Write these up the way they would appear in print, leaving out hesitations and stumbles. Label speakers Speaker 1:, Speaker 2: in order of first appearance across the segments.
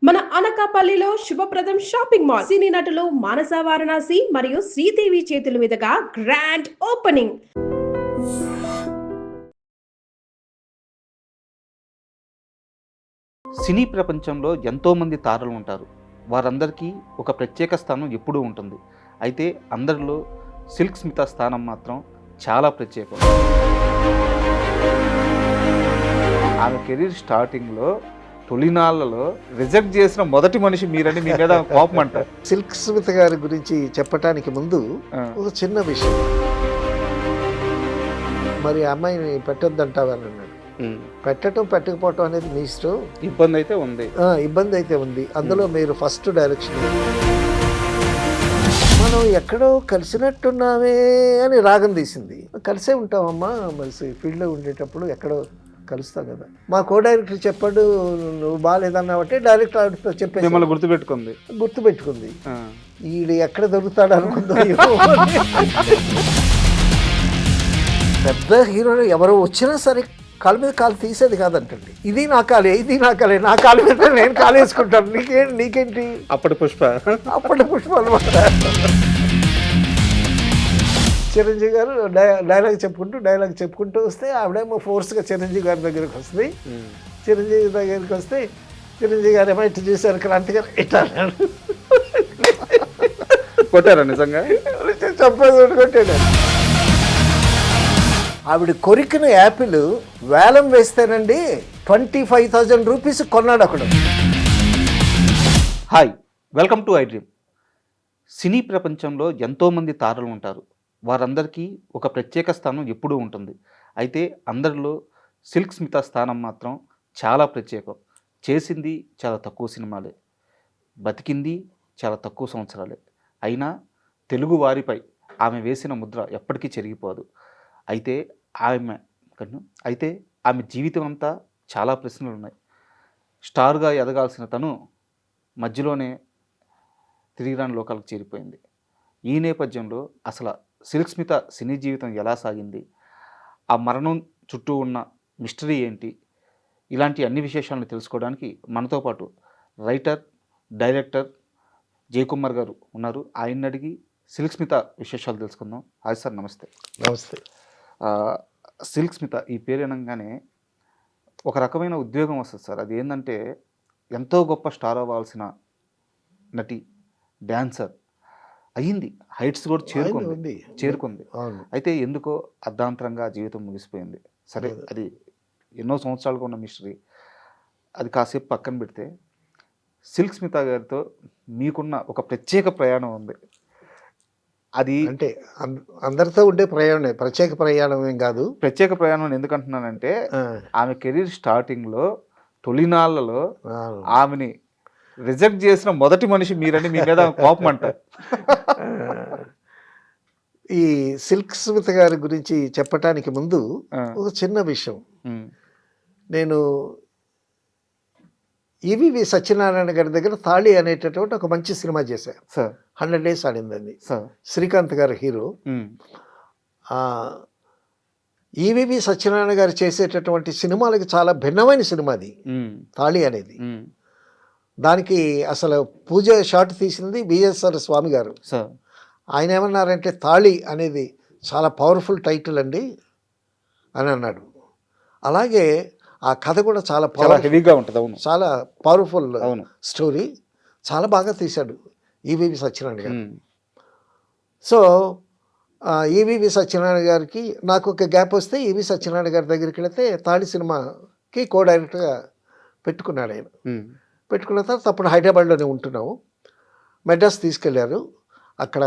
Speaker 1: మన అనకాపల్లిలో శుభప్రదం షాపింగ్ మాల్ సినీ నటులు మానస వారణాసి మరియు శ్రీదేవి చేతుల మీదుగా గ్రాండ్ ఓపెనింగ్.
Speaker 2: సినీ ప్రపంచంలో ఎంతోమంది తారలు ఉంటారు. వారందరికీ ఒక ప్రత్యేక స్థానం ఎప్పుడూ ఉంటుంది. అయితే అందరిలో సిల్క్ స్మిత స్థానం మాత్రం చాలా ప్రత్యేకం. ఆమె కెరీర్ స్టార్టింగ్లో తొలినాళ్లలో రిజెక్ట్ చేసిన మొదటి మనిషి మీరని మీ మీద కోపం అంటారు.
Speaker 3: సిల్క్ స్మిత గారి గురించి చెప్పటానికి ముందు ఒక చిన్న విషయం. మరి అమ్మాయిని పెట్టొద్దంటావని అన్నాడు. పెట్టడం పెట్టకపోవటం అనేది మీ ఇష్టం.
Speaker 2: ఇబ్బంది అయితే ఉంది.
Speaker 3: ఇబ్బంది అయితే ఉంది. అందులో మీరు ఫస్ట్ డైరెక్షన్ మనం ఎక్కడో కలిసినట్టున్నామే అని రాగం తీసింది. కలిసే ఉంటామమ్మా, మరి ఫీల్డ్లో ఉండేటప్పుడు ఎక్కడో కలుస్తాం కదా. మా కో డైరెక్టర్ చెప్పాడు నువ్వు బాగాలేదన్నావంటే డైరెక్టర్ చెప్పేసి
Speaker 2: మిమ్మల్ని గుర్తుపెట్టుకుంది.
Speaker 3: ఈడు ఎక్కడ దొరుకుతాడు అనుకుందో. పెద్ద హీరోలు ఎవరో వచ్చినా సరే కాలు మీద కాలు తీసేది కాదంటండి. ఇది నా కాలే, ఇది నా కాలే, నా కాలు మీద నేను కాలు వేసుకుంటాను, నీకేంటి
Speaker 2: అప్పటి పుష్ప
Speaker 3: అనమాట. చిరంజీవి గారు డైలాగ్ చెప్పుకుంటూ వస్తే ఆవిడేమో ఫోర్స్గా చిరంజీవి గారి దగ్గరికి వస్తుంది. చిరంజీవి దగ్గరికి వస్తే చిరంజీవి గారు ఏమో ఇట్లా చూశారు, క్రాంతి గారు ఇట్లా అన్నాడు.
Speaker 2: కొట్టారా నిజంగా?
Speaker 3: చెప్పేది కొట్టాడు. ఆవిడ కొరికిన యాపిల్ వేలం వేస్తేనండి 25,000 రూపీస్ కొన్నాడు అక్కడ.
Speaker 2: Hi, welcome to I dream. సినీ ప్రపంచంలో ఎంతోమంది తారలు ఉంటారు. వారందరికీ ఒక ప్రత్యేక స్థానం ఎప్పుడూ ఉంటుంది. అయితే అందరిలో సిల్క్ స్మిత స్థానం మాత్రం చాలా ప్రత్యేకం. చేసింది చాలా తక్కువ సినిమాలే, బతికింది చాలా తక్కువ సంవత్సరాలే. అయినా తెలుగు వారిపై ఆమె వేసిన ముద్ర ఎప్పటికీ చెరిగిపోదు. అయితే ఆమె జీవితం అంతా చాలా ప్రశ్నలు ఉన్నాయి. స్టార్గా ఎదగాల్సిన తను మధ్యలోనే తిరిగిరాని లోకాలకు చేరిపోయింది. ఈ నేపథ్యంలో అసలు సిల్క్ స్మిత సినీ జీవితం ఎలా సాగింది, ఆ మరణం చుట్టూ ఉన్న మిస్టరీ ఏంటి, ఇలాంటి అన్ని విశేషాలను తెలుసుకోవడానికి మనతో పాటు రైటర్, డైరెక్టర్ జయకుమార్ గారు ఉన్నారు. ఆయన్ని అడిగి సిల్క్ స్మిత విశేషాలు తెలుసుకుందాం. హాయ్ సార్, నమస్తే.
Speaker 3: నమస్తే.
Speaker 2: సిల్క్ స్మిత ఈ పేరు అనగానే ఒక రకమైన ఉద్వేగం వస్తుంది సార్. అది ఏంటంటే ఎంతో గొప్ప స్టార్ అవ్వాల్సిన నటి, డ్యాన్సర్ అయ్యింది, హైట్స్ కూడా చేరుకుంది. అయితే ఎందుకో అర్ధాంతరంగా జీవితం ముగిసిపోయింది. సరే, అది ఎన్నో సంవత్సరాలుగా ఉన్న మిస్టరీ. అది కాసేపు పక్కన పెడితే సిల్క్ స్మిత గారితో మీకున్న ఒక ప్రత్యేక ప్రయాణం ఉంది. అది
Speaker 3: అంటే అందరితో ఉండే ప్రయాణమే, ప్రత్యేక ప్రయాణం ఏం కాదు.
Speaker 2: ప్రత్యేక ప్రయాణం ఎందుకంటున్నానంటే ఆమె కెరీర్ స్టార్టింగ్లో తొలినాళ్లలో ఆమెని రిజెక్ట్ చేసిన మొదటి మనిషి మీరని మీ మీద కోపం అంటారు.
Speaker 3: ఈ సిల్క్ స్మిత గారి గురించి చెప్పటానికి ముందు ఒక చిన్న విషయం. నేను ఈవీవి సత్యనారాయణ గారి దగ్గర తాళి అనేటటువంటి ఒక మంచి సినిమా చేశాను సార్. 100 days ఆడిందండి. శ్రీకాంత్ గారు హీరో. ఈవీవి సత్యనారాయణ గారు చేసేటటువంటి సినిమాలకి చాలా భిన్నమైన సినిమా అది తాళి అనేది. దానికి అసలు పూజ షాట్ తీసింది బిఎస్ఆర్ స్వామి గారు. ఆయన ఏమన్నారంటే తాళి అనేది చాలా పవర్ఫుల్ టైటిల్ అండి అని అన్నాడు. అలాగే ఆ కథ కూడా చాలా
Speaker 2: హెవీగా ఉంటుంది. అవును,
Speaker 3: చాలా పవర్ఫుల్ స్టోరీ. చాలా బాగా తీశాడు ఈవీవి సత్యనారాయణ గారు. సో ఈవీవి సత్యనారాయణ గారికి నాకు ఒక గ్యాప్ వస్తే ఈవీ సత్యనారాయణ గారి దగ్గరికి వెళితే తాళి సినిమాకి కో డైరెక్టర్గా పెట్టుకున్నాడు ఆయన. పెట్టుకున్న తర్వాత అప్పుడు హైదరాబాద్లోనే ఉంటున్నాము. మెడ్రాస్ తీసుకెళ్లారు. అక్కడ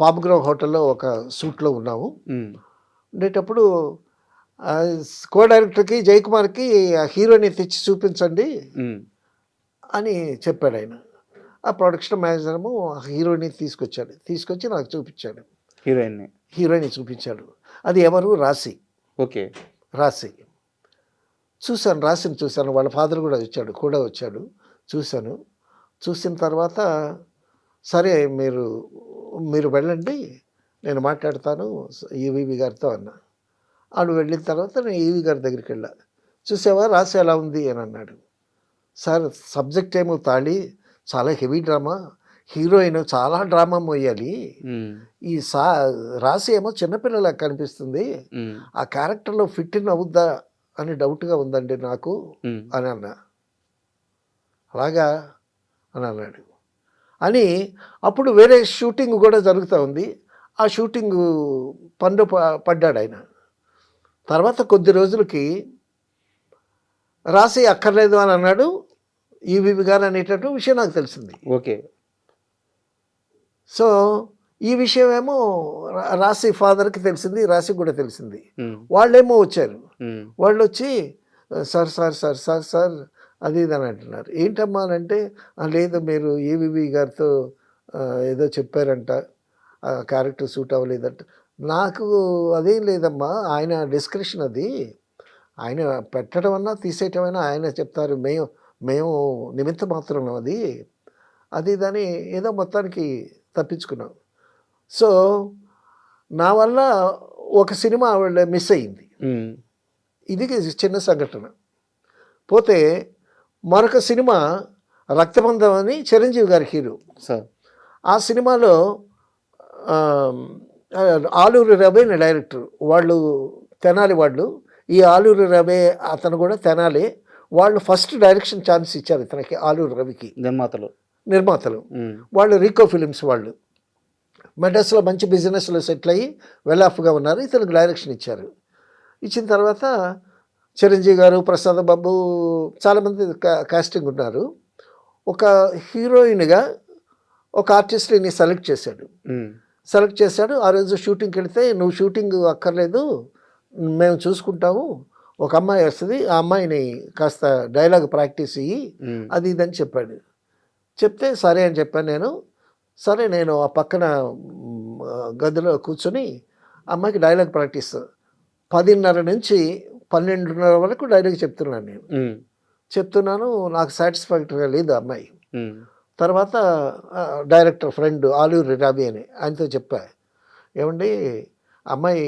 Speaker 3: పాపగ్రౌ హోటల్లో ఒక సూట్లో ఉన్నాము. ఉండేటప్పుడు కో డైరెక్టర్కి జయకుమార్కి హీరోని తెచ్చి చూపించండి అని చెప్పాడు ఆయన. ఆ ప్రొడక్షన్ మేనేజర్ము హీరోయిన్ తీసుకొచ్చి నాకు చూపించాడు. హీరోయిన్ చూపించాడు. అది ఎవరు? రాశి.
Speaker 2: ఓకే,
Speaker 3: రాశి చూశాను. రాశిని చూశాను. వాళ్ళ ఫాదర్ కూడా వచ్చాడు. చూసిన తర్వాత సరే మీరు వెళ్ళండి, నేను మాట్లాడతాను ఈవీవి గారితో అన్నా. ఆడు వెళ్ళిన తర్వాత నేను ఈవీ గారి దగ్గరికి వెళ్ళా. చూసావా రాశి ఎలా ఉంది అని అన్నాడు. సార్ సబ్జెక్ట్ ఏమో తాళి, చాలా హెవీ డ్రామా, హీరోయిన్ చాలా డ్రామా మోయాలి, ఈ రాశి ఏమో చిన్నపిల్లలా కనిపిస్తుంది, ఆ క్యారెక్టర్లో ఫిట్ ఇన్ అవుద్దా అని డౌట్గా ఉందండి నాకు అని అన్నా. అలాగా అని అన్నాడు. అని అప్పుడు వేరే షూటింగ్ కూడా జరుగుతూ ఉంది. ఆ షూటింగ్ పనిలో పడ్డాడు ఆయన. తర్వాత కొద్ది రోజులకి రాసి అక్కర్లేదు అని అన్నాడు ఈవీవి గారు అనేటట్టు విషయం నాకు తెలిసింది.
Speaker 2: ఓకే.
Speaker 3: సో ఈ విషయం ఏమో రాశి ఫాదర్కి తెలిసింది, రాశి కూడా తెలిసింది. వాళ్ళేమో వచ్చారు. వాళ్ళు వచ్చి sir sir sir sir sir అది ఇది అని అంటున్నారు. ఏంటమ్మా అని అంటే, లేదు మీరు ఈవీవి గారితో ఏదో చెప్పారంట, క్యారెక్టర్ సూట్ అవ్వలేదంట. నాకు అదేం లేదమ్మా, ఆయన డిస్క్రిప్షన్ అది, ఆయన పెట్టడం అన్నా తీసేయటం అయినా ఆయన చెప్తారు, మేము నిమిత్త మాత్రం అది అది ఇదని ఏదో మొత్తానికి తప్పించుకున్నాం. సో నా వల్ల ఒక సినిమా మిస్ అయింది. ఇది చిన్న సంఘటన. పోతే మరొక సినిమా రక్తబంధం అని చిరంజీవి గారి హీరో. ఆ సినిమాలో ఆలూరి రవి అని డైరెక్టర్, వాళ్ళు తెనాలి వాళ్ళు. ఈ ఆలూరి రవి అతను కూడా తెనాలి. వాళ్ళు ఫస్ట్ డైరెక్షన్ ఛాన్స్ ఇచ్చారు ఇతనికి, ఆలూరి రవికి. నిర్మాతలు వాళ్ళు రీకో ఫిలిమ్స్ వాళ్ళు. మెడ్రాస్లో మంచి బిజినెస్లో సెటిల్ అయ్యి వెల్ ఆఫ్గా ఉన్నారు. ఇతనికి డైరెక్షన్ ఇచ్చారు. ఇచ్చిన తర్వాత చిరంజీవి గారు, ప్రసాద్ బాబు, చాలామంది కాస్టింగ్ ఉన్నారు. ఒక హీరోయిన్గా ఒక ఆర్టిస్ట్ని సెలెక్ట్ చేశాడు. ఆ రోజు షూటింగ్కి వెళితే, నువ్వు షూటింగ్ అక్కర్లేదు, మేము చూసుకుంటాము, ఒక అమ్మాయి వస్తుంది, ఆ అమ్మాయిని కాస్త డైలాగ్ ప్రాక్టీస్ ఇయ్యి అది ఇదని చెప్పాడు. చెప్తే సరే అని చెప్పాను నేను. సరే నేను ఆ పక్కన గదిలో కూర్చొని అమ్మాయికి డైలాగ్ ప్రాక్టీస్ 10:30 నుంచి 12:30 వరకు డైలాగ్ చెప్తున్నాను. నాకు సాటిస్ఫాక్టరీగా లేదు అమ్మాయి. తర్వాత డైరెక్టర్ ఫ్రెండ్ ఆలూరి రవి అని ఆయనతో చెప్పా, ఏమండి అమ్మాయి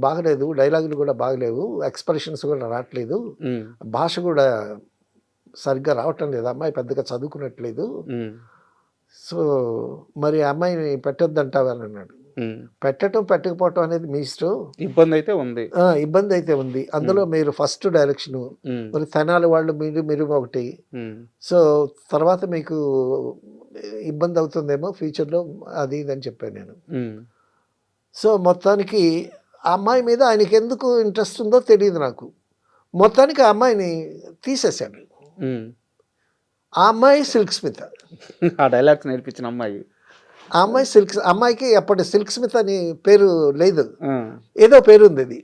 Speaker 3: బాగలేదు, డైలాగులు కూడా బాగలేవు, ఎక్స్ప్రెషన్స్ కూడా రావట్లేదు, భాష కూడా సరిగ్గా రావటం లేదు, అమ్మాయి పెద్దగా చదువుకున్నట్లేదు, సో మరి అమ్మాయిని పెట్టొద్దంటావా అని అన్నాడు. పెట్టకపోవటం అనేది మీ ఇష్టం, ఇబ్బంది అయితే ఉంది. అందులో మీరు ఫస్ట్ డైరెక్షన్, మరి తెనాలి వాళ్ళు మీరు ఒకటి, సో తర్వాత మీకు ఇబ్బంది అవుతుందేమో ఫ్యూచర్లో అది ఇది అని చెప్పాను నేను. సో మొత్తానికి ఆ అమ్మాయి మీద ఆయనకి ఎందుకు ఇంట్రెస్ట్ ఉందో తెలియదు నాకు. మొత్తానికి ఆ అమ్మాయిని తీసేశాడు. ఆ అమ్మాయి సిల్క్ స్మిత,
Speaker 2: ఆ డైలాగ్స్ నేర్పించిన అమ్మాయి.
Speaker 3: ఆ అమ్మాయి అమ్మాయికి అప్పటి సిల్క్ స్మిత్ అని పేరు లేదు, ఏదో పేరు ఉంది. అది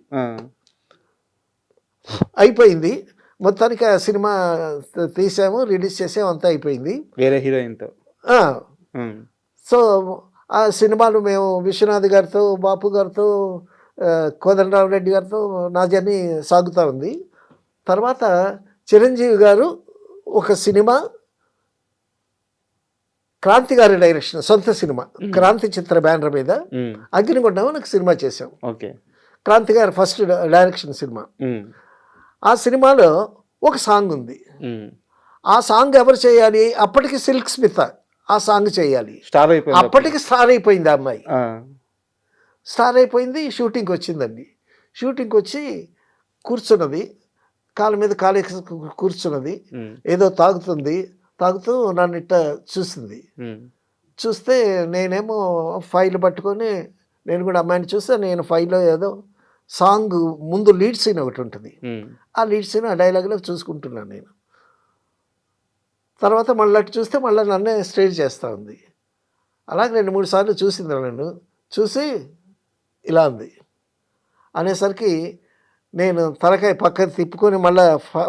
Speaker 3: అయిపోయింది. మొత్తానికి ఆ సినిమా తీసాము, రిలీజ్ చేసాము, అంతా అయిపోయింది
Speaker 2: వేరే హీరోయిన్తో.
Speaker 3: సో ఆ సినిమాలు మేము విశ్వనాథ్ గారితో, బాపు గారితో, కోదండరామరెడ్డి గారితో నా జర్నీ సాగుతూ ఉంది. తర్వాత చిరంజీవి గారు ఒక సినిమా, క్రాంతి గారి డైరెక్షన్, సొంత సినిమా, క్రాంతి చిత్ర బ్యానర్ మీద అగ్నిగుండం అని ఒక సినిమా చేసాం. క్రాంతి గారి ఫస్ట్ డైరెక్షన్ సినిమా. ఆ సినిమాలో ఒక సాంగ్ ఉంది. ఆ సాంగ్ ఎవరు చేయాలి? అప్పటికి సిల్క్ స్మిత ఆ సాంగ్ చేయాలి. అప్పటికి స్టార్ అయిపోయింది ఆ అమ్మాయి. స్టార్ అయిపోయింది. షూటింగ్కి వచ్చిందండి. షూటింగ్కి వచ్చి కూర్చున్నది, కాళ్ళ మీద కాలు కూర్చున్నది, ఏదో తాగుతూ నన్ను ఇట్ట చూస్తే నేనేమో ఫైల్ పట్టుకొని, నేను కూడా అమ్మాయిని చూస్తే, నేను ఫైల్లో ఏదో సాంగ్ ముందు లీడ్ సీన్ ఒకటి ఉంటుంది, ఆ లీడ్ సీన్ ఆ డైలాగ్లో చూసుకుంటున్నాను నేను. తర్వాత మళ్ళీ అటు చూస్తే మళ్ళీ నన్నే స్ట్రేట్ చేస్తూ ఉంది. అలాగే 2-3 సార్లు చూసింది. నన్ను చూసి ఇలా ఉంది అనేసరికి నేను తలకాయ పక్కన తిప్పుకొని మళ్ళీ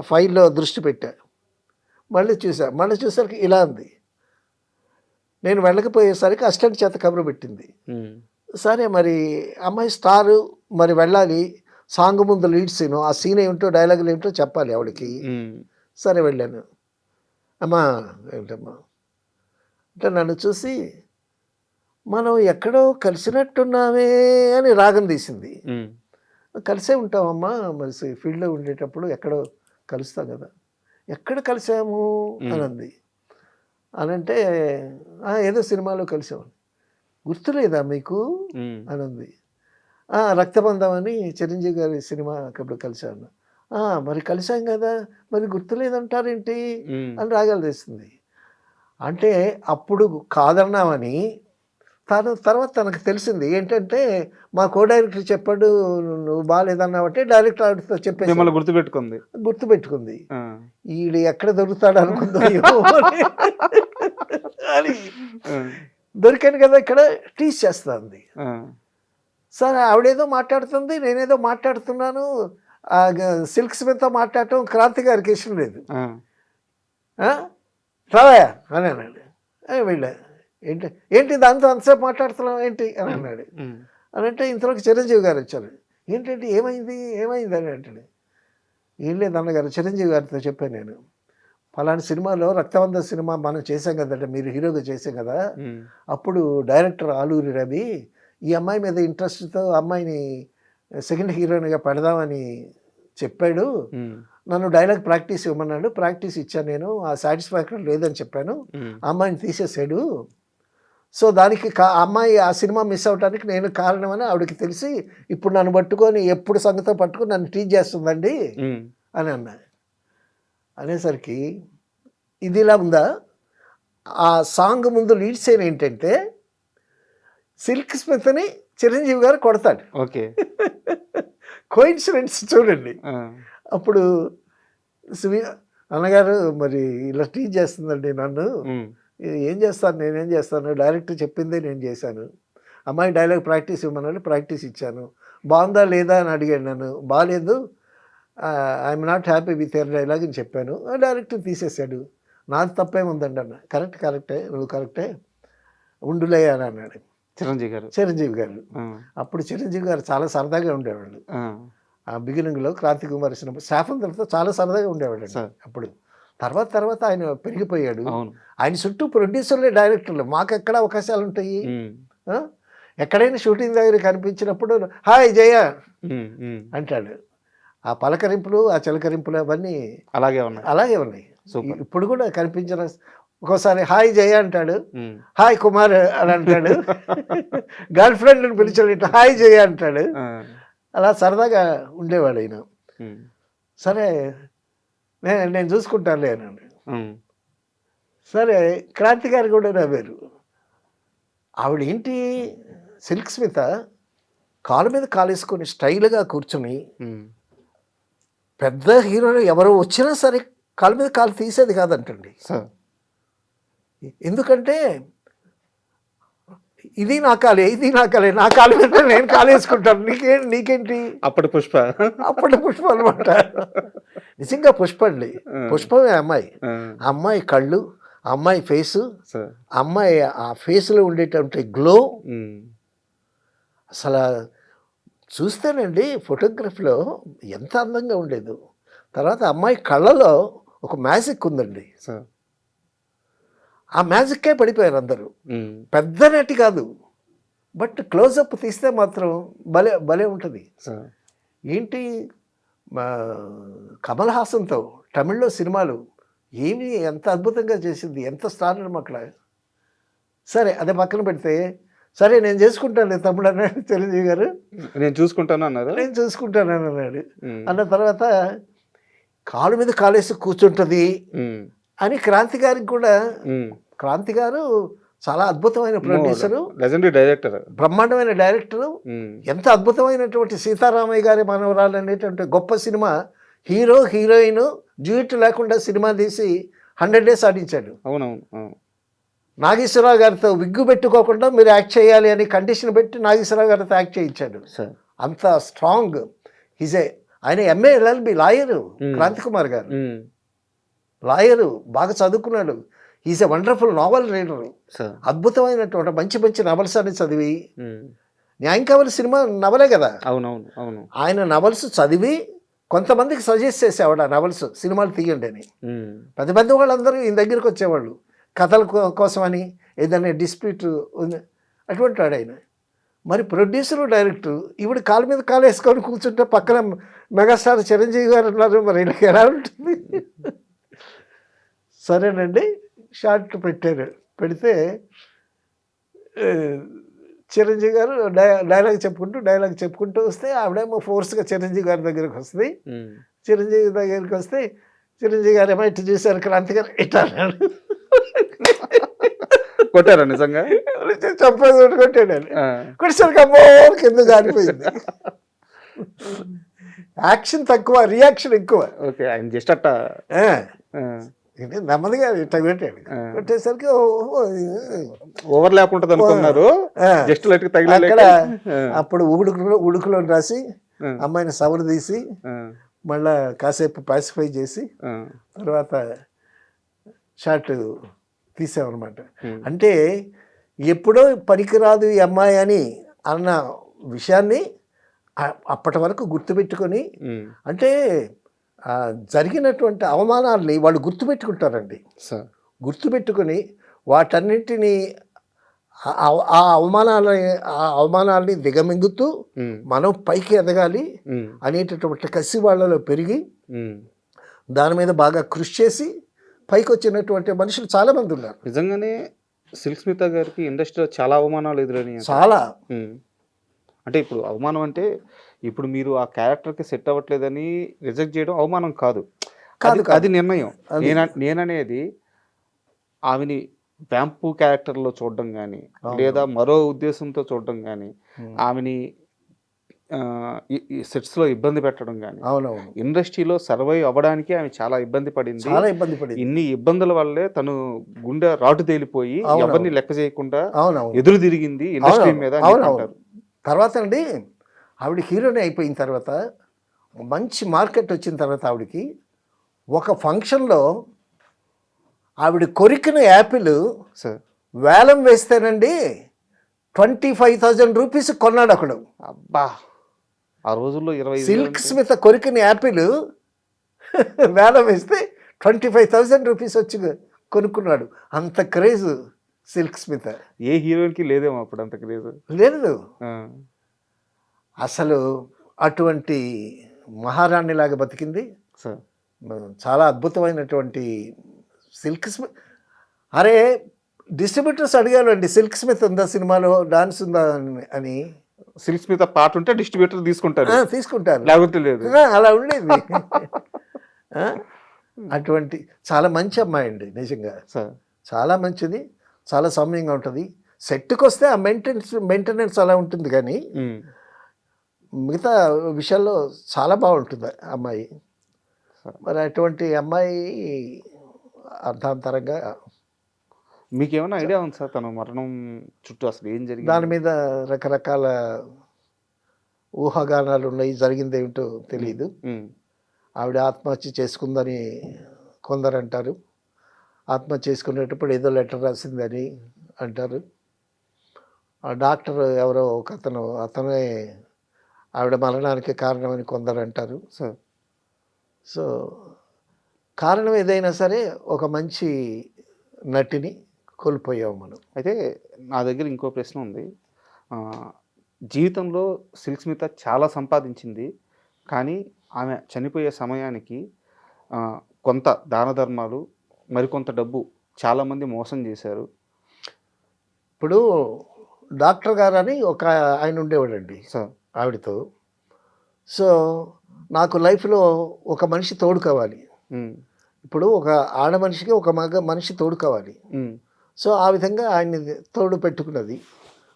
Speaker 3: ఫైల్లో దృష్టి పెట్టా. మళ్ళీ చూసరికి ఇలా ఉంది. నేను వెళ్ళకపోయేసరికి అసిస్టెంట్ చేత కబురు పెట్టింది. సరే మరి అమ్మాయి స్టారు, మరి వెళ్ళాలి, సాంగ్ ముందు లీడ్ సీను, ఆ సీన్ ఏమిటో డైలాగులు ఏమిటో చెప్పాలి ఆవిడకి. సరే వెళ్ళాను. అమ్మా ఏంటమ్మా అంటే నన్ను చూసి, మనం ఎక్కడో కలిసినట్టున్నామే అని రాగం తీసింది. కలిసే ఉంటామమ్మా, మరి ఫీల్డ్లో ఉండేటప్పుడు ఎక్కడో కలుస్తాం కదా, ఎక్కడ కలిసాము అని అంది. అని అంటే ఏదో సినిమాలో కలిసాము. గుర్తులేదా మీకు అని అంది. రక్తబంధం అని చిరంజీవి గారి సినిమా అప్పుడు కలిసాను. మరి కలిసాం కదా, మరి గుర్తులేదంటారేంటి అని రాగాలు తెస్తుంది. అంటే అప్పుడు కాదన్నామని తర్వాత తనకు తెలిసింది ఏంటంటే, మా కో డైరెక్టర్ చెప్పాడు నువ్వు బాగాలేదన్నావంటే డైరెక్టర్ ఆవిడతో చెప్పేసి గుర్తుపెట్టుకుంది. ఈడు ఎక్కడ దొరుకుతాడు అనుకుందో అని దొరికాను కదా ఇక్కడ టీచ్ చేస్తుంది. సరే ఆవిడేదో మాట్లాడుతుంది, నేనేదో మాట్లాడుతున్నాను. సిల్క్ స్మిత్తో మాట్లాడటం క్రాంతి గారికి ఇష్టం లేదు. రావయా అని అన్నాడు. వెళ్ళా. ఏంటి దాంతో అంతసేపు మాట్లాడుతున్నావు ఏంటి అని అన్నాడు. అని అంటే ఇంతలోకి చిరంజీవి గారు వచ్చారు. ఏంటంటే ఏమైంది అని అంటాడు. ఏం లేదు అన్నగారు, చిరంజీవి గారితో చెప్పాను నేను, ఫలానా సినిమాలో రక్తబంధ సినిమా మనం చేసాం కదంటే, మీరు హీరోగా చేసాం కదా, అప్పుడు డైరెక్టర్ ఆలూరి రవి ఈ అమ్మాయి మీద ఇంట్రెస్ట్తో అమ్మాయిని సెకండ్ హీరోయిన్గా పెడదామని చెప్పాడు. నన్ను డైలాగ్ ప్రాక్టీస్ ఇవ్వమన్నాడు. ప్రాక్టీస్ ఇచ్చాను నేను. ఆ సాటిస్ఫాక్షన్ లేదని చెప్పాను. ఆ అమ్మాయిని తీసేసాడు. సో దానికి అమ్మాయి ఆ సినిమా మిస్ అవడానికి నేను కారణమని ఆవిడకి తెలిసి ఇప్పుడు నన్ను పట్టుకొని ఎప్పుడు సంగతో పట్టుకొని నన్ను టీచ్ చేస్తుందండి అని అన్నా. అనేసరికి ఇది ఇలా ఉందా. ఆ సాంగ్ ముందు లీడ్ సీన్ ఏంటంటే సిల్క్ స్మిత్ని చిరంజీవి గారు కొడతాడు.
Speaker 2: ఓకే,
Speaker 3: కోయిన్సిడెన్స్ చూడండి. అప్పుడు అన్నగారు మరి ఇలా టీచ్ చేస్తుందండి నన్ను, ఏం చేస్తాను నేనేం చేస్తాను, డైరెక్టర్ చెప్పిందే నేను చేశాను. అమ్మాయి డైలాగ్ ప్రాక్టీస్ ఇవ్వమన్నాడు, ప్రాక్టీస్ ఇచ్చాను. బాగుందా లేదా అని అడిగాడు నన్ను. బాగాలేదు, I'm not happy with your dialogue అని చెప్పాను. డైరెక్టర్ తీసేశాడు. నాది తప్పేముందండి అన్న. కరెక్టే, నువ్వు కరెక్టే, ఉండులే అని అన్నాడు చిరంజీవి గారు. అప్పుడు చిరంజీవి గారు చాలా సరదాగా ఉండేవాళ్ళు. ఆ బిగినింగ్లో క్రాంతి కుమార్ సినిమా శాఫందర్తో చాలా సరదాగా ఉండేవాడు అప్పుడు. తర్వాత ఆయన పెరిగిపోయాడు. ఆయన చుట్టూ ప్రొడ్యూసర్లే డైరెక్టర్లు. మాకు ఎక్కడ అవకాశాలు ఉంటాయి? ఎక్కడైనా షూటింగ్ దగ్గర కనిపించినప్పుడు హాయ్ జయ అంటాడు. ఆ పలకరింపులు, ఆ చిలకరింపులు అవన్నీ అలాగే ఉన్నాయి. ఇప్పుడు కూడా కనిపించిన ఒక్కోసారి హాయ్ జయ అంటాడు, హాయ్ కుమార్ అని అంటాడు. గర్ల్ ఫ్రెండ్ని పిలిచాడు ఇట్లా హాయ్ జయ అంటాడు. అలా సరదాగా ఉండేవాడు ఆయన. సరే నేను చూసుకుంటానులే అన్నాడు. సరే క్రాంతి గారు కూడా నవ్వారు. ఆవిడ ఏంటి సిల్క్ స్మిత కాలు మీద కాలేసుకొని స్టైల్గా కూర్చుని, పెద్ద హీరోలు ఎవరు వచ్చినా సరే కాలు మీద కాలు తీసేది కాదంటండి. ఎందుకంటే ఇది నా కాలే నా కాలు మీద నేను కాలేసుకుంటాను, నీకేంటి. అప్పటి పుష్ప అనమాట. నిజంగా పుష్ప అండి. పుష్పమే అమ్మాయి. అమ్మాయి కళ్ళు, అమ్మాయి ఫేసు, అమ్మాయి ఆ ఫేస్లో ఉండేటువంటి గ్లో అసలు చూస్తేనండి ఫోటోగ్రఫీలో ఎంత అందంగా ఉండేదో. తర్వాత అమ్మాయి కళ్ళలో ఒక మ్యాజిక్ ఉందండి. ఆ మ్యాజిక్కే పడిపోయారు అందరూ. పెద్ద నటి కాదు, బట్ క్లోజప్ తీస్తే మాత్రం భలే ఉంటుంది. ఏంటి కమల్ హాసన్తో తమిళ్లో సినిమాలు ఏమి ఎంత అద్భుతంగా చేసింది, ఎంత స్టార్ అక్కడ. సరే అదే పక్కన పెడితే, సరే నేను చేసుకుంటాను తమ్ముడు అన్నాడు చిరంజీవి గారు. నేను చూసుకుంటాను అన్నాడు. అన్న తర్వాత కాలు మీద కాలేసి కూర్చుంటుంది అని క్రాంతి గారికి కూడా. క్రాంతి గారు చాలా అద్భుతమైన ప్రొడ్యూసరు, లెజెండరీ డైరెక్టర్, బ్రహ్మాండమైన డైరెక్టరు. ఎంత అద్భుతమైనటువంటి సీతారామయ్య గారి మనవరాలు అనేటువంటి గొప్ప సినిమా, హీరో హీరోయిన్ డ్యూట్ లేకుండా సినిమా తీసి 100 days ఆడించాడు. నాగేశ్వరరావు గారితో విగ్గు పెట్టుకోకుండా మీరు యాక్ట్ చేయాలి అని కండిషన్ పెట్టి నాగేశ్వరరావు గారితో యాక్ట్ చేయించాడు. అంత స్ట్రాంగ్ హిజే. ఆయన MA LLB lawyer. Kranthi Kumar గారు లాయరు, బాగా చదువుకున్నాడు. Is a wonderful novel reader. అద్భుతమైనటువంటి మంచి నవల్స్ అని చదివి, న్యాయం కావాలి సినిమా నవలే కదా. ఆయన నవల్స్ చదివి కొంతమందికి సజెస్ట్ చేసేవాడు ఆ నవల్స్ సినిమాలు తీయండి అని. పెద్ద వాళ్ళందరూ ఈయన దగ్గరికి వచ్చేవాళ్ళు కథల కోసమని, ఏదైనా డిస్ప్యూట్ అటువంటి వాడు ఆయన. మరి ప్రొడ్యూసరు డైరెక్టర్ ఈవిడ కాలు మీద కాలు వేసుకొని కూర్చుంటే పక్కన మెగాస్టార్ చిరంజీవి గారు ఉన్నారు. మరి వీళ్ళకి ఎలా ఉంటుంది? సరేనండి షార్ట్ పెట్టారు. పెడితే ఆ, చిరంజీవి గారు డైలాగ్ చెప్పుకుంటూ వస్తే ఆవిడేమో ఫోర్స్గా చిరంజీవి గారి దగ్గరికి వస్తుంది. చిరంజీవి దగ్గరికి వస్తే చిరంజీవి గారు ఏమో ఇటు చూశారు, క్రాంతి గారు ఇట్లా అన్నాడు.
Speaker 2: కొట్టారా నిజంగా?
Speaker 3: చెప్పేది కొట్టాడు. కొట్టేసరికి అమ్మో కింద జారిపోయింది. యాక్షన్ తక్కువ, రియాక్షన్ ఎక్కువ.
Speaker 2: ఓకే, ఆయన జస్ట్ అట్ట
Speaker 3: నెమ్మదిగా ఇట్లా పెట్టాడు. కొట్టేసరికి
Speaker 2: ఓవర్ ల్యాప్ ఉంటుంది అనుకున్నారు, జస్ట్ లైట్
Speaker 3: అక్కడ
Speaker 2: తగిలి
Speaker 3: అప్పుడు ఉడుకులో రాసి అమ్మాయిని సవరు తీసి మళ్ళా కాసేపు పాసిఫై చేసి తర్వాత షార్ట్ తీసామన్నమాట. అంటే ఎప్పుడో పనికిరాదు ఈ అమ్మాయి అని అన్న విషయాన్ని అప్పటి వరకు గుర్తుపెట్టుకొని, అంటే జరిగినటువంటి అవమానాల్ని వాళ్ళు గుర్తుపెట్టుకుంటారండి. గుర్తుపెట్టుకొని వాటన్నింటినీ ఆ అవమానాల్ని దిగమింగుతూ మనం పైకి ఎదగాలి అనేటటువంటి కసి వాళ్ళలో పెరిగి దాని మీద బాగా కృషి చేసి పైకి వచ్చినటువంటి మనుషులు చాలా మంది ఉన్నారు.
Speaker 2: నిజంగానే సిల్క్ స్మిత గారికి ఇండస్ట్రీలో చాలా అవమానాలు ఎదురైనాయి.
Speaker 3: చాలా
Speaker 2: అంటే ఇప్పుడు అవమానం అంటే ఇప్పుడు మీరు ఆ క్యారెక్టర్కి సెట్ అవ్వట్లేదని రిజెక్ట్ చేయడం అవమానం కాదు, అది నిర్ణయం. నేననేది ఆమెని వ్యాంపు క్యారెక్టర్లో చూడడం కానీ లేదా మరో ఉద్దేశంతో చూడడం కానీ ఆమెని సెట్స్లో ఇబ్బంది పెట్టడం కానీ, ఇండస్ట్రీలో సర్వైవ్ అవ్వడానికి ఆమె చాలా ఇబ్బంది పడింది. ఇన్ని ఇబ్బందుల వల్లే తను గుండె రాటు తేలిపోయి ఎవరిని లెక్క చేయకుండా ఎదురు తిరిగింది ఇండస్ట్రీ మీద అంటారు.
Speaker 3: తర్వాత అండి ఆవిడ హీరోని అయిపోయిన తర్వాత మంచి మార్కెట్ వచ్చిన తర్వాత ఆవిడకి ఒక ఫంక్షన్లో ఆవిడ కొరికిన యాపిల్ వేలం వేస్తేనండి 25,000 రూపీస్ కొన్నాడు అక్కడ.
Speaker 2: అబ్బా, ఆ రోజుల్లో 20
Speaker 3: సిల్క్ స్మిత కొరికిన యాపిల్ వేలం వేస్తే 25,000 రూపీస్ వచ్చి కొనుక్కున్నాడు. అంత క్రేజ్ సిల్క్ స్మిత.
Speaker 2: ఏ హీరోయిన్కి లేదేమో అప్పుడు అంత క్రేజ్.
Speaker 3: లేదు అసలు. అటువంటి మహారాణిలాగా బతికింది. చాలా అద్భుతమైనటువంటి సిల్క్ స్మిత్. అరే డిస్ట్రిబ్యూటర్స్ అడిగారు అండి, సిల్క్ స్మిత్ ఉందా సినిమాలో, డాన్స్ ఉందా అని.
Speaker 2: సిల్క్ స్మిత్ పాట ఉంటే డిస్ట్రిబ్యూటర్ తీసుకుంటారు, లేకపోతే లేదు.
Speaker 3: అలా ఉండేది. అటువంటి చాలా మంచి అమ్మాయి అండి నిజంగా. చాలా మంచిది, చాలా సౌమ్యంగా ఉంటుంది. సెట్కి వస్తే ఆ మెయింటెనెన్స్ అలా ఉంటుంది, కానీ మిగతా విషయాల్లో చాలా బాగుంటుంది అమ్మాయి. మరి అటువంటి అమ్మాయి అర్థాంతరంగా.
Speaker 2: మీకు ఏమైనా ఐడియా ఉంది సార్ తన మరణం చుట్టూ అసలు ఏం జరిగింది?
Speaker 3: దాని మీద రకరకాల ఊహాగానాలు ఉన్నాయి. జరిగింది ఏమిటో తెలియదు. ఆవిడ ఆత్మహత్య చేసుకుందని కొందరు అంటారు, ఆత్మహత్య చేసుకునేటప్పుడు ఏదో లెటర్ రాసిందని అంటారు. ఆ డాక్టర్ ఎవరో ఒక అతనే ఆవిడ మరణానికి కారణమని కొందరు అంటారు. సో కారణం ఏదైనా సరే ఒక మంచి నటిని కోల్పోయాము మనం.
Speaker 2: అయితే నా దగ్గర ఇంకో ప్రశ్న ఉంది. జీవితంలో సిల్క్ స్మిత చాలా సంపాదించింది, కానీ ఆమె చనిపోయే సమయానికి కొంత దాన ధర్మాలు, మరికొంత డబ్బు చాలామంది మోసం చేశారు.
Speaker 3: ఇప్పుడు డాక్టర్ గారు అని ఒక ఆయన ఉండేవాడండి ఆవిడతో. సో నాకు లైఫ్లో ఒక మనిషి తోడు కావాలి. ఇప్పుడు ఒక ఆడ మనిషికి ఒక మగ మనిషి తోడు కావాలి. సో ఆ విధంగా ఆయన్ని తోడు పెట్టుకున్నది.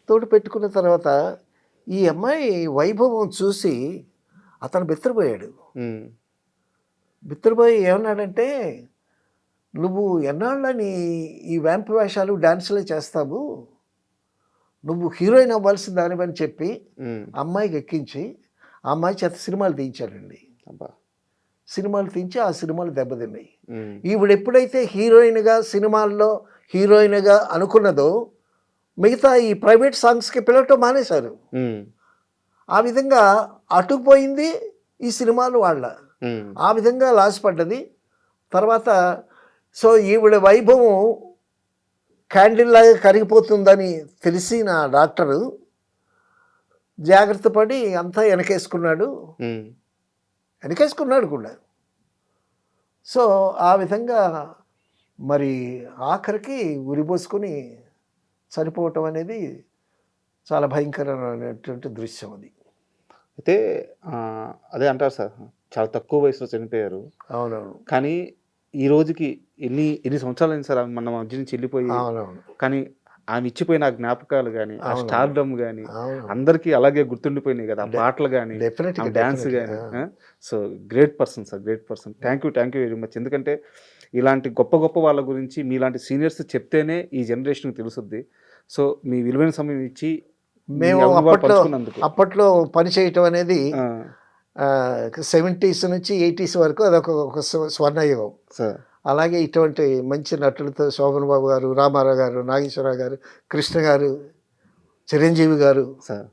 Speaker 3: తోడు పెట్టుకున్న తర్వాత ఈ అమ్మాయి వైభవం చూసి అతను బిత్తరపోయాడు. బిత్తరపోయి ఏమన్నాడంటే, నువ్వు ఎన్నాళ్ళని ఈ వ్యాంపు వేషాలు డాన్సులే చేస్తావు, నువ్వు హీరోయిన్ అవ్వాల్సిన దానివని చెప్పి అమ్మాయికి ఎక్కించి ఆ అమ్మాయి చేత సినిమాలు తీయించాడండి. సినిమాలు తీయించి ఆ సినిమాలు దెబ్బతిన్నాయి. ఈవిడ ఎప్పుడైతే సినిమాల్లో హీరోయిన్గా అనుకున్నదో మిగతా ఈ ప్రైవేట్ సాంగ్స్కి పిలవటం మానేశారు. ఆ విధంగా అటుకుపోయింది ఈ సినిమాలు వాళ్ళ. ఆ విధంగా లాస్ పడ్డది. తర్వాత సో ఈవిడ వైభవం క్యాండిల్ లాగా కరిగిపోతుందని తెలిసి నా డాక్టరు జాగ్రత్త పడి అంతా వెనకేసుకున్నాడు కూడా. సో ఆ విధంగా మరి ఆఖరికి ఉరిపోసుకొని చనిపోవటం అనేది చాలా భయంకరమైనటువంటి దృశ్యం అది.
Speaker 2: అయితే అదే అంటారు సార్, చాలా తక్కువ వయసులో చనిపోయారు.
Speaker 3: అవునవును.
Speaker 2: కానీ ఈ రోజుకి ఎన్ని సంవత్సరాలు అయింది సార్ ఆమె మన మధ్య నుంచి వెళ్ళిపోయి.
Speaker 3: అవునవును.
Speaker 2: కానీ ఆమె ఇచ్చిపోయిన ఆ జ్ఞాపకాలు కానీ, ఆ
Speaker 3: అవును.
Speaker 2: స్టార్డమ్ కానీ
Speaker 3: అవును.
Speaker 2: అందరికీ అలాగే గుర్తుండిపోయినాయి కదా, ఆ పాటలు కానీ,
Speaker 3: డెఫినెట్గా
Speaker 2: డాన్స్ కానీ. So great person sir, great person. Thank you very much. ఎందుకంటే ఇలాంటి గొప్ప గొప్ప వాళ్ళ గురించి మీలాంటి సీనియర్స్ చెప్తేనే ఈ జనరేషన్కి తెలుస్తుంది. సో మీ విలువైన సమయం ఇచ్చి
Speaker 3: మేము
Speaker 2: మీ అనుభవాలు
Speaker 3: అప్పట్లో
Speaker 2: పంచుకున్నందుకు.
Speaker 3: అప్పట్లో పని చేయటం అనేది
Speaker 2: ఆ,
Speaker 3: 70s నుంచి 80s వరకు అదొక స్వర్ణయుగం.
Speaker 2: సార్
Speaker 3: అలాగే ఇటువంటి మంచి నటులతో శోభన్ బాబు గారు, రామారావు గారు, నాగేశ్వరరావు గారు, కృష్ణ గారు, చిరంజీవి గారు.
Speaker 2: సార్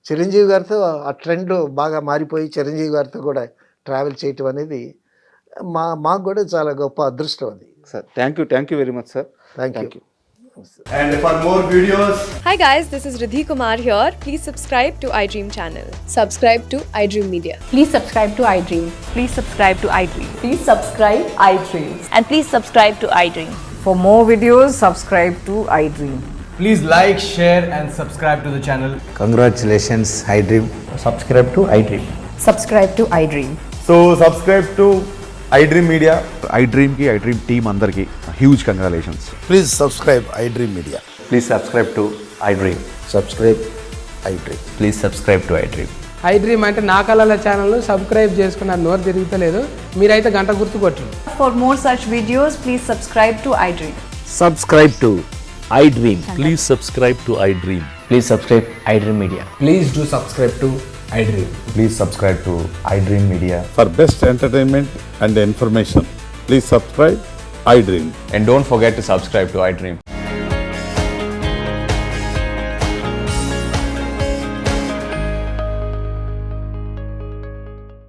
Speaker 3: చిరంజీవి గారితో ఆ ట్రెండ్ బాగా మారిపోయి చిరంజీవి గారితో కూడా ట్రావెల్ చేయటం అనేది మాకు కూడా చాలా గొప్ప అదృష్టం అది.
Speaker 2: Sir thank you very much sir.
Speaker 3: Thank you.
Speaker 4: And for more videos,
Speaker 5: Hi guys, this is Riddhi Kumar here. Please subscribe to iDream channel. Subscribe to iDream Media.
Speaker 6: Please subscribe to iDream.
Speaker 7: Please subscribe to iDream.
Speaker 6: Please subscribe iDream.
Speaker 7: And please subscribe to iDream.
Speaker 6: For more videos, subscribe to iDream.
Speaker 4: please like, share, and subscribe to the channel.
Speaker 8: Congratulations, iDream.
Speaker 4: Subscribe to iDream.
Speaker 6: Subscribe to iDream.
Speaker 4: So, subscribe to iDream Media.
Speaker 9: iDream team andarki huge congratulations.
Speaker 8: Please subscribe iDream Media.
Speaker 10: Please subscribe to iDream.
Speaker 8: Subscribe iDream.
Speaker 10: Please subscribe to iDream.
Speaker 11: iDream అంటే నా కళల channel subscribe చేసుకున్న నోరు తిరుగుతలేదు, మీరైతే గంట గుర్తు కొట్టండి.
Speaker 6: For more such videos, please subscribe to iDream.
Speaker 10: Subscribe to iDream.
Speaker 9: Please subscribe to iDream.
Speaker 10: Please subscribe iDream Media.
Speaker 4: Please do subscribe to iDream.
Speaker 10: Please subscribe to iDream Media.
Speaker 9: For best entertainment and information, please subscribe iDream.
Speaker 10: And don't forget to subscribe to iDream.